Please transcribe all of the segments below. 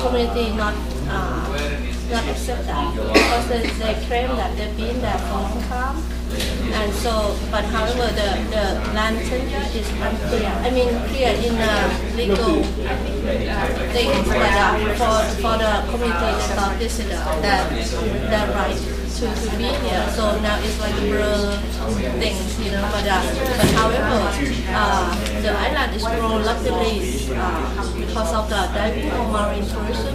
community not accept that because they claim that they've been there for a long time. And so, but however, the land tenure is unclear. I mean, clear in legal things, but for the community, they thought this is their right to be here. So now it's like blur things, you know. But however, the island is grown rapidly because of the diving or marine tourism,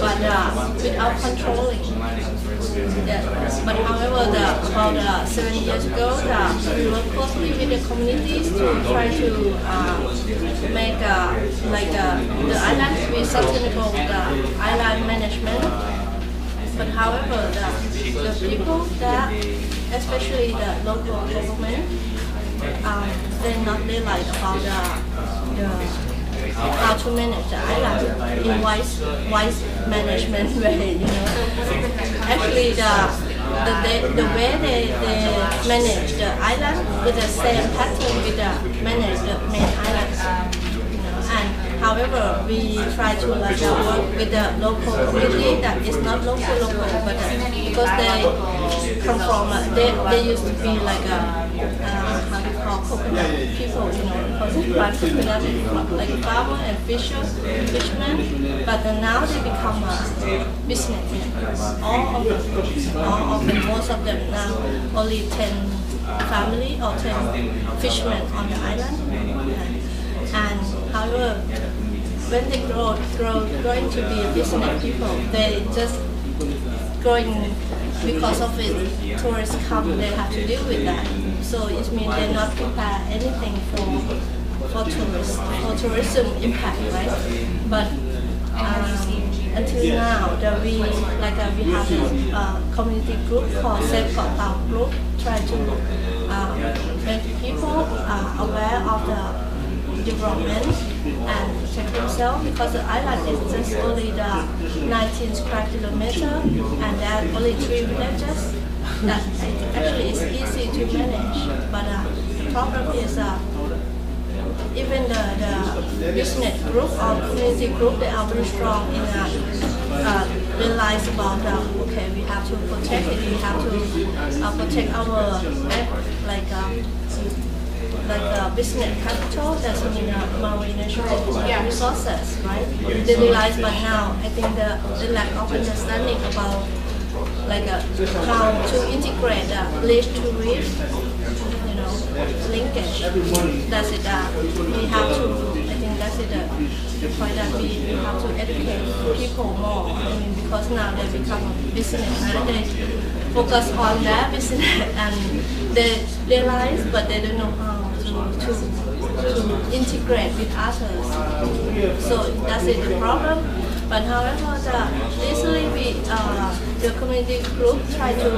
but without controlling. Yeah. But however, about 7 years ago, we worked closely with the communities to try to make the island to be sustainable, the island management. But however, the people that, especially the local government, they not realize about how to manage the island in wise management way, you know. Actually, the way they manage the island is the same pattern with the manage the main islands, you know. And however, we try to work with the local community that is not local, but because they come from, they used to be like how do you call coconut people, you know, because they plant coconut like a farmer and fishermen, but now they become businessmen. All of them, most of them now, only 10 family or 10 fishermen on the island. And however, when they growing to be a business people, they just growing because of it. Tourists come, they have to deal with that. So it means they not prepare anything for tourists, for tourism impact, right? But until now, we have a community group called Safe Got Tao Group, try to make people aware of the development and protect themselves, because the island is just only the 19 square kilometer and there are only 3 villages. That actually is easy to manage, but the problem is even the business group or community group, they are very strong in realize about okay, we have to protect it, we have to protect our business capital, that's marine natural resources, right? They realize, but now I think the lack of understanding about how to integrate leaf to reef, you know, linkage. That's it. We have to. I think that's it. The point that we have to educate people more. I mean, because now they become business and they focus on their business and they realize, but they don't know how to integrate with others. So that's it. The problem. But however, recently the community group try to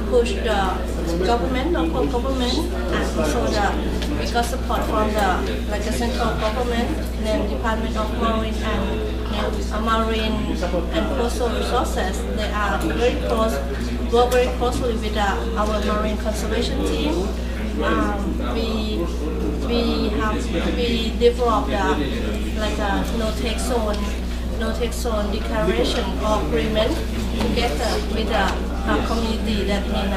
push the government, local government, and also we got support from the central government, then Department of Marine and Coastal Resources. They are very close, work very closely with our marine conservation team. We developed no take zone declaration or agreement together with the community, that means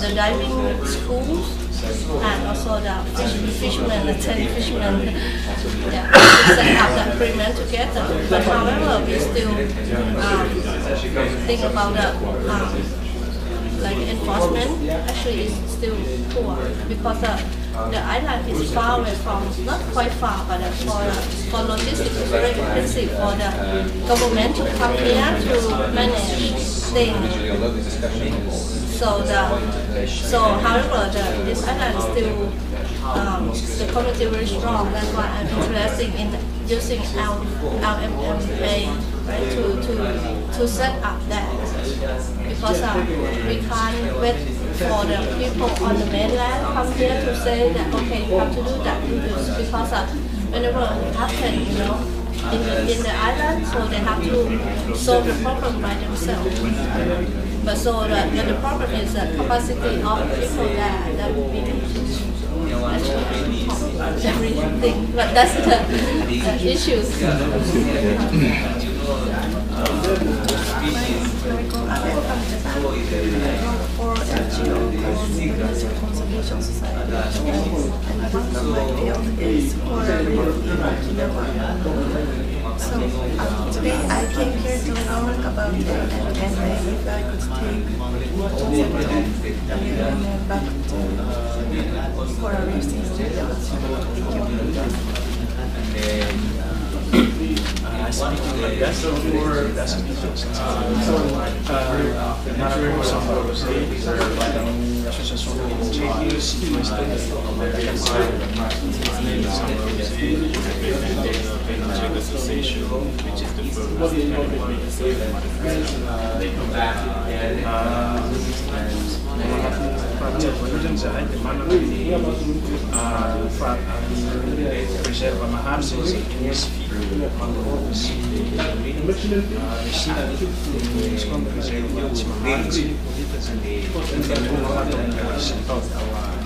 the diving schools and also the fishermen, the 10 fishermen, set up the agreement together. But however, we still think about the enforcement actually is still poor, because the island is far away from, not quite far, but for logistics it's very expensive for the government to come here to manage things. So however, this island is still the community very strong. That's why I'm interested in using LMMA, right, to set up that, because we can't wait for the people on the mainland come here to say that okay, you have to do that, because whenever it happens, you know, in the island, so they have to solve the problem by themselves. But so the problem is the capacity of people that will be everything. But that's the issue. For NGO called Conservation Society, and one of my field is for So today I came here to learn about it, and if I could take back to for a I speak in Malagasy for the association. Which is the preserva maharsis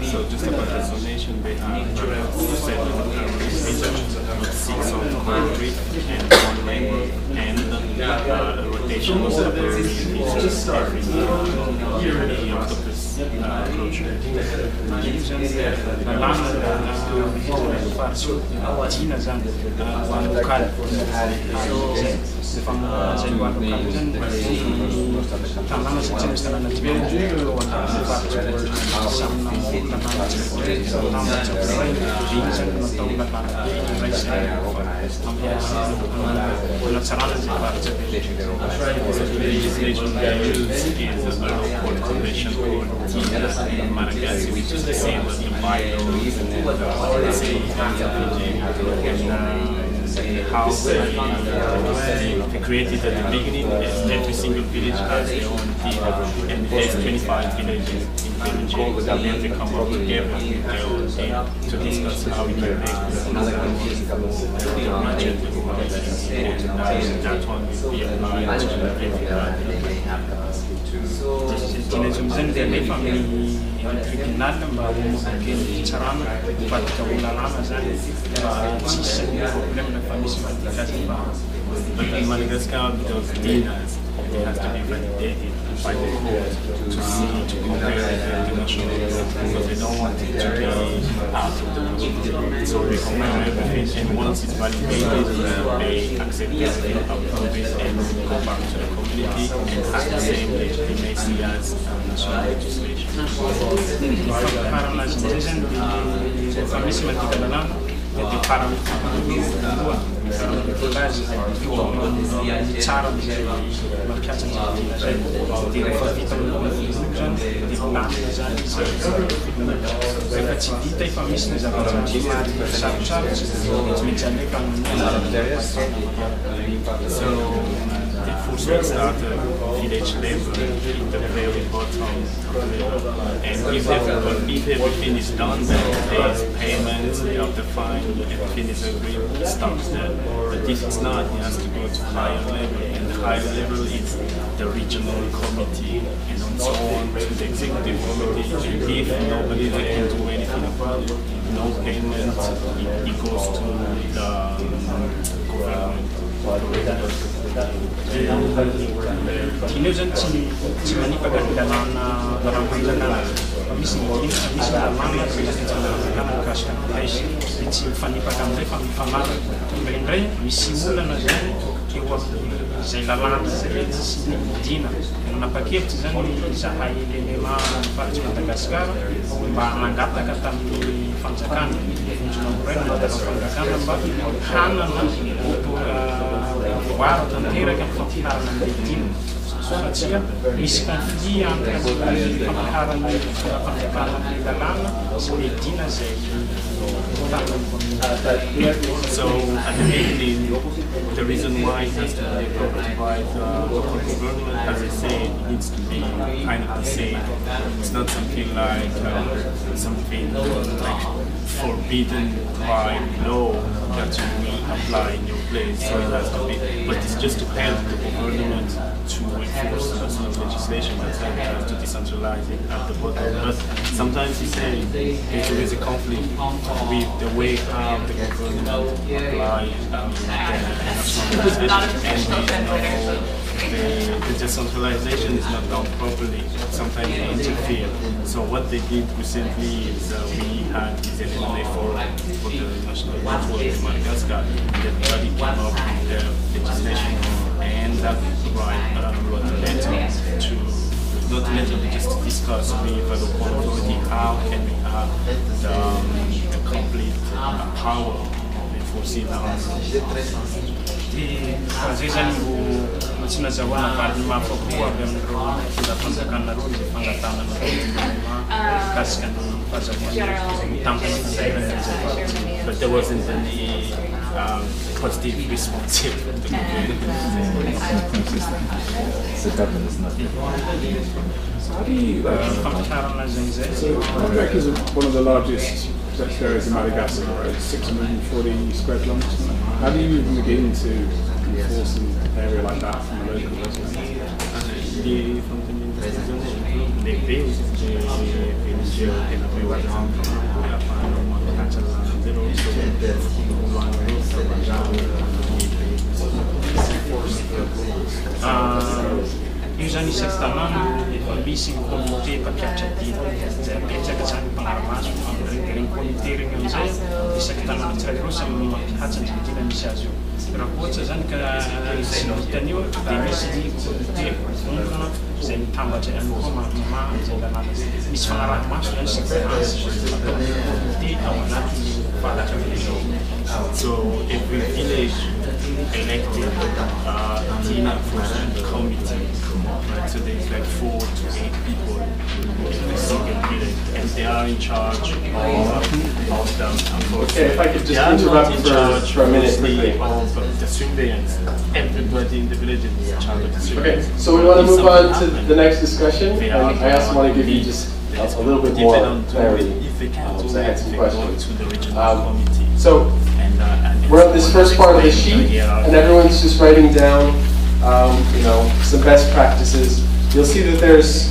So just about the zonation, they have 7 meters with 6 on concrete and 1 mangrove, and rotation of the meters every year the octopus project. Legislation they use is a local convention called in Malagasy, which is the same as the bylaws and how they created at the beginning is every single village has their own team, and there's 25 villages in Philippines, and then they come up together with their own team to discuss how we can make the budget, and that one will be applied to everybody. But in Madagascar, those dinners, it has to be validated by the court to see, to compare with the international law, because they don't want it to be out of the law. So they compare everything, and once it's validated, they accept everything, approve it, and go back to the community and have the same legitimacy as national legislation. It forces at the village level, in the very bottom level. And if everything is done, then there is payment of the fine, everything is agreed, it stops there. But if it's not, it has to go to higher level, and the higher level is the regional committee, and on so on to the executive committee. And if nobody can do anything about it, no payment, it goes to the government. Tinezan tsy manipaka ny lalàna varam-panjakana misy lalàna mikasika ny paizy dia tsy mifanipaka amin'izay fa mifanaraka indraindray misy olana zany eo amin'izay lalàna zay tsy midina nanapa-kevitra zany zahay lelema faritsy Madagasikara mba nangataka tamin'ny fanjakana vonjona moraina fanjakana mba hanana voara tanteraka amin'ny fampiharana ny legitima. satria misy conflit entre fampaharany fanjakana lalàna sy ny dina zay So at the beginning, the reason why it has to be approved by the local government, as I say, it needs to be kind of the same. It's not something like something like forbidden by law that you will apply in your place. So it has to be, but it's just to help the government to enforce some legislation that has to decentralize it at the bottom. But sometimes you say there's always a conflict with the way how the government apply the national legislation, and the decentralization is not done properly. Sometimes they interfere. So what they did recently is we had this LMA forum for the national network in Madagascar. Everybody came up with their legislation, and that wrote a letter to, not a letter, but just to discuss with the local authority how can we have the complete power of enforcing our zay zany mbo tsy nazahoana vady mafakoa avy amin'ireo fanjakana reo zay fangatanana mikasika ny fahazahoana tampony fanjairana zay. But there wasn't any positive response yet from the government is not. How do you, Madagascar is one of the largest protected areas in Madagascar, right? 640 square kilometers. How do you even begin to enforce an area like that from a local resident? io zany isaky tanàna misy comité mpampiatra dina zay apetraka zany mpanaramaso amin'ireny comité regny amizay isaky tanàna tsirairay samy mampihatsa ny dina misy azy io raha ohatra zany ka sy vitan'io dia misy ny comité vonkana zay mitambatra ihany koa mamaha zay lalàna misy fanarahamaso zany sy comité ao anatin'ny valatra amin'izao. So every village elected Dina enforcement committee, right? So there's like 4 to 8 people in every single village, and they are in charge of them. Okay, if I could just interrupt for a minute quickly. Of the surveillance. Everybody in the village is in charge of the surveillance. Okay, so we want to move on to the next discussion, and I also want to give you just a little bit more clarity. So I had some questions. So we're at this first part of the sheet, and everyone's just writing down, you know, some best practices. You'll see that there's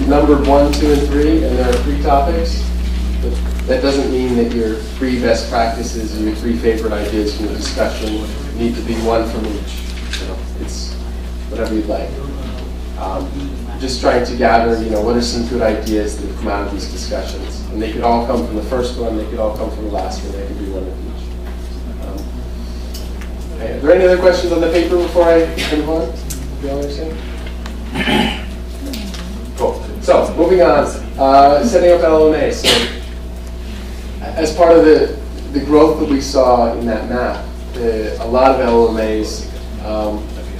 numbered 1, 2, and 3, and there are 3 topics. But that doesn't mean that your 3 best practices or your 3 favorite ideas from the discussion need to be 1 from each. You know, it's whatever you'd like. Just trying to gather, you know, what are some good ideas that come out of these discussions. And they could all come from the first one, they could all come from the last one, they could be 1 of each. Are there any other questions on the paper before I move on? Do you all understand? Cool. So, moving on, setting up LMA. So, as part of the growth that we saw in that map, a lot of LMAs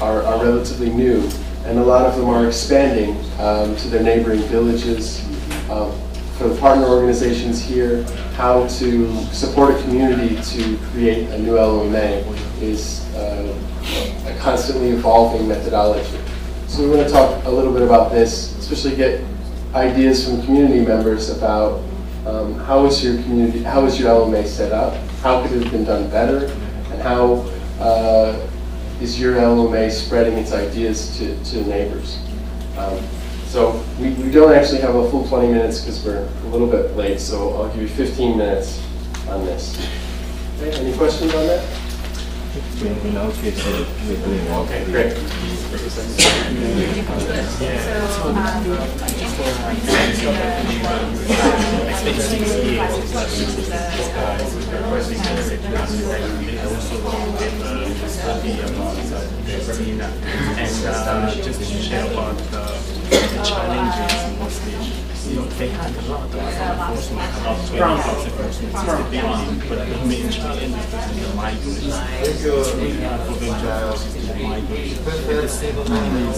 are relatively new, and a lot of them are expanding to their neighboring villages. For the partner organizations here, how to support a community to create a new LMA is a constantly evolving methodology. So we want to talk a little bit about this, especially get ideas from community members about how is your LMA set up, how could it have been done better, and how is your LMA spreading its ideas to neighbors. So we don't actually have a full 20 minutes because we're a little bit late, so I'll give you 15 minutes on this. Okay, any questions on that? In our case, we're doing all. Okay, great. And just to share about the challenges mostly. They had a lot of enforcement, about 20 enforcement since the beginning, but the main challenge is the migrants. It's really hard for them to enforce the migrants. At the same time,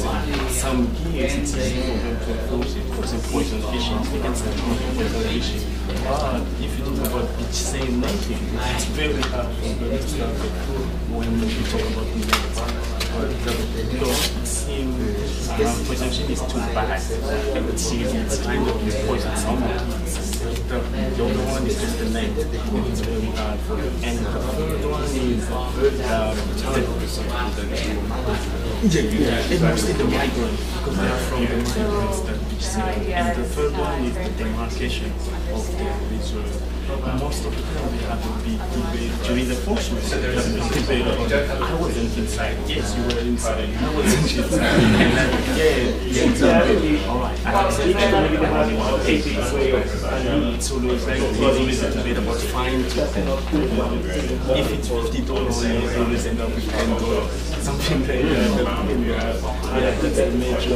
some gears it's easy for them to enforce it. For example, poison fishing, they can start poison fishing. But if you talk about beach same native, it's very hard for them to start when you talk about the nets. Because it seems poison fishing is too bad. It seems it's kind of poison someone. The other one is just the name. It's very hard for them. And the third one is it's mostly the migrant, because they are from the migrants that we see. And the third one is the demarcation of the reserve. Most of the time we have a big debate during the enforcement. We have a big debate about I wasn't inside. Yes, you were inside. I wasn't inside. Alright. It's always a debate about fine to if it's $50, you always end up with $10. Something like that. That's a major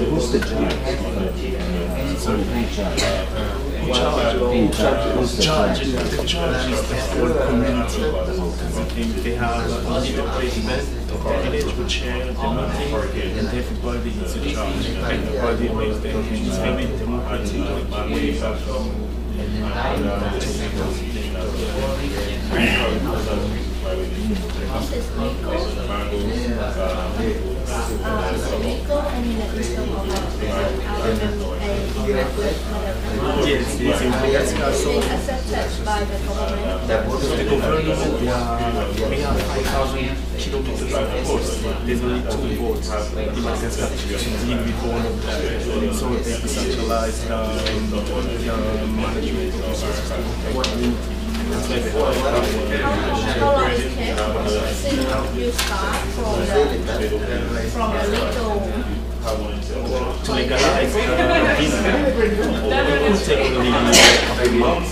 charge is the whole community. They have only the president of the village would share the meeting and everybody is in charge. Everybody makes their it's very democratic way of This is Nico. Nico and Madagascar. Yes, it's in Madagascar. So accepted by the government. The government, we have 5,000 kilometers of coast. There's only 2 boats in Madagascar to deal with all of that. So they decentralized management of resources to the community. How long it takes since you start from the legal to legalize business? It could take only a couple months.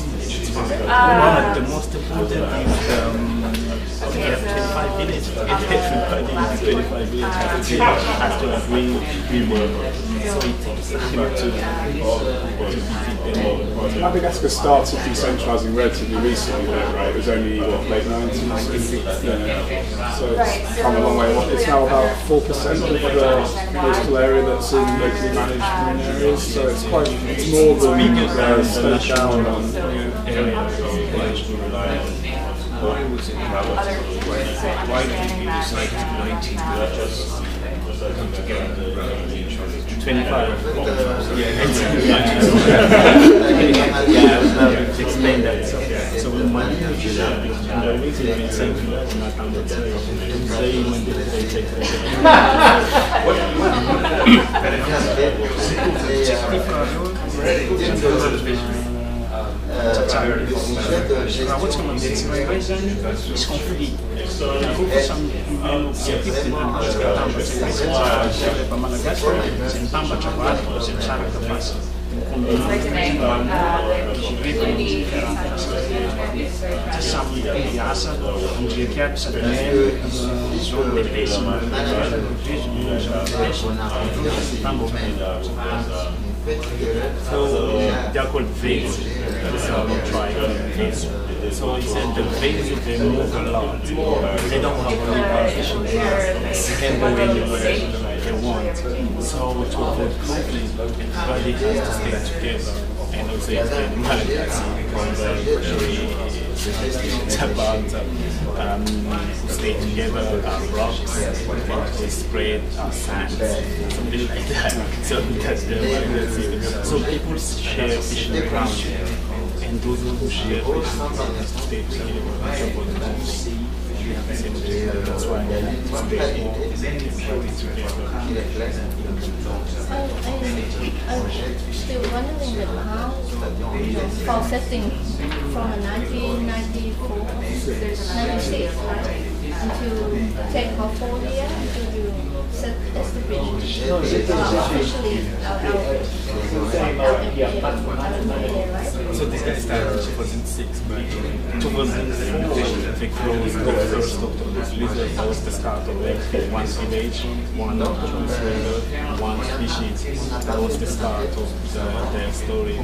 But the most important is I think we have 25 villages. Everybody is 25 villages has to agree with work. So it takes time to defeat them. Madagascar started decentralising relatively recently, right? It was only, late 90s? Yeah. So it's come a long way. It's now about 4% of the coastal area that's in locally managed marine areas, so it's quite, it's more than state down on Why was it why did you decide 19 villages come together and 25? I was about to explain that. So when my village and the reason we say not say when they take Wat gaan we dit wij zijn is conflit. Madagascar zijn tamba trabalho, zijn sabe capaz. Sabe piaça, onde quer saber sobre beleza, So they're called veils. That's how we try veils. So he said the veils they move a lot. They don't have a partition. They can go anywhere they want. So to avoid conflict, everybody has to stay together. And also it's very Malagasy because it's about stay together, rocks, and we spread sand, something like that. So that's the Malagasy. So people share fishing ground, and those who share fishing ground have to stay together. That's why I'm still wondering that how for setting from 1994, 96, right? Until take for 4 years until you establish officially So this guy started in 2006, but in 2004 they closed the first of the blizzard. That was the start of it. One village, one one species. That was the start of their story. It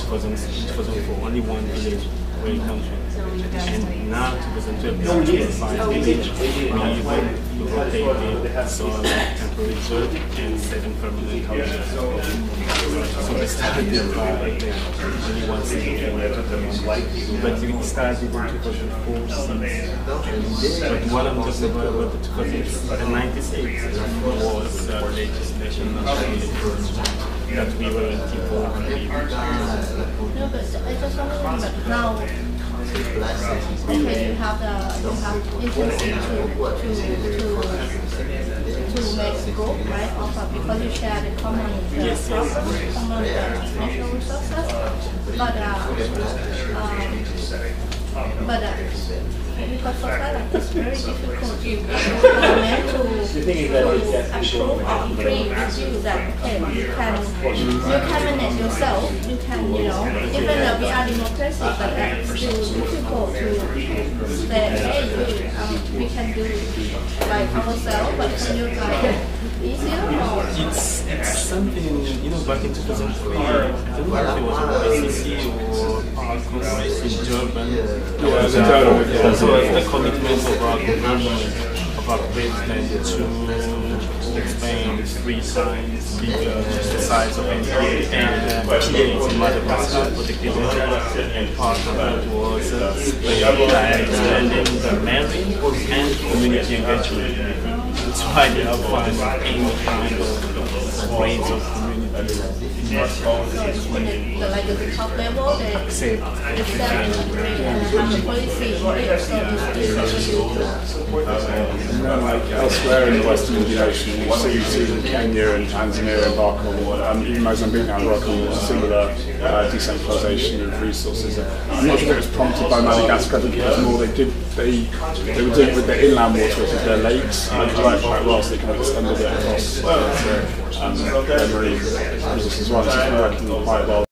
wasn't for only one village where it comes from. And now 2012 is 25 village. We rotated So like temporary reserve and 7 permanent houses. So we started by only one single but we started in 2004 but what I'm talking about the 2096 was legislation that we were involved in. No, but I just wondering, but now, okay, you have intention to make a group, right? Also because you share the common natural resources, because for that it's very difficult to approve or agree with you that okay, you can manage yourself, you can, you know, even though we are democracy, but it's still difficult to say, hey, we can do like ourselves, but can you like easier or? It's something, you know, back in 2003, I don't know if it was on ICC or in Durban. So it's the commitment of our government, of our president to expand 3 times bigger the size of NPA and PA in Madagascar for the Kizomba, and part of that was expanding the marine and community engagement. That's why they have found any kind of ways of community. So like at the top level, they accept and have a policy for it, so and then like elsewhere in the Western Indian Ocean, we've seen Kenya and Tanzania embark on, even Mozambique now embark on similar decentralisation of resources. I'm not sure if it was prompted by Madagascar. I think it was more they were doing it with their inland water, which is their lakes, and they worked quite well, so they kind of extended it across their marine resources as well. So it's been working quite well.